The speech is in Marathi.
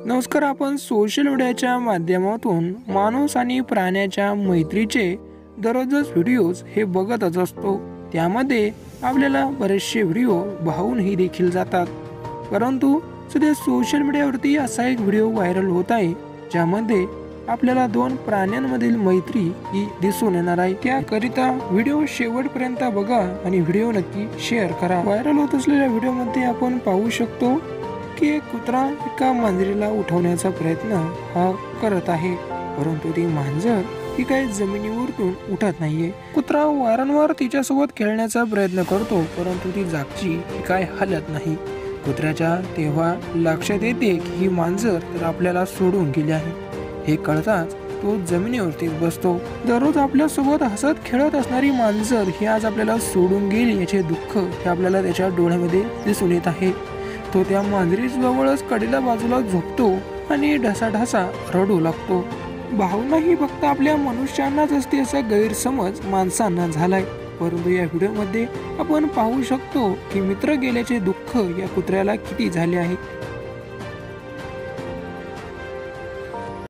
नमस्कार. आपण सोशल मीडियाच्या माध्यमातून माणूस आणि प्राण्याच्या मैत्रीचे दररोजच व्हिडिओज हे बघतच असतो. त्यामध्ये आपल्याला बरेचसे व्हिडिओ भावूनही देखील जातात. परंतु सध्या सोशल मीडियावरती असा एक व्हिडिओ व्हायरल होत आहे, ज्यामध्ये आपल्याला दोन प्राण्यांमधील मैत्री ही दिसून येणार आहे. त्याकरिता व्हिडिओ शेवटपर्यंत बघा आणि व्हिडिओ नक्की शेअर करा. व्हायरल होत असलेल्या व्हिडिओमध्ये आपण पाहू शकतो की एक कुत्रा एका मांजरीला उठवण्याचा प्रयत्न हा करत आहे, परंतु ती मांजर ही काही जमिनीवरून उठत नाहीये. कुत्रा वारंवार तिच्यासोबत खेळण्याचा प्रयत्न करतो, परंतु ती जागची काय हलत नाही. कुत्र्याच्या तेव्हा लक्षात येते की ही मांजर तर आपल्याला सोडून गेली आहे. हे कळताच तो जमिनीवरतीच बसतो. दररोज आपल्यासोबत हसत खेळत असणारी मांजर ही आज आपल्याला सोडून गेली याचे दुःख हे आपल्याला त्याच्या डोळ्यामध्ये दिसून येत आहे. तो त्या मांजरी जवळच कडेला बाजूला झोपतो आणि ढसाढसा रडू लागतो. भावना ही फक्त आपल्या मनुष्यांनाच असते असा गैरसमज माणसांना झालाय. परंतु या व्हिडिओमध्ये आपण पाहू शकतो की मित्र गेल्याचे दुःख या कुत्र्याला किती झाले आहे.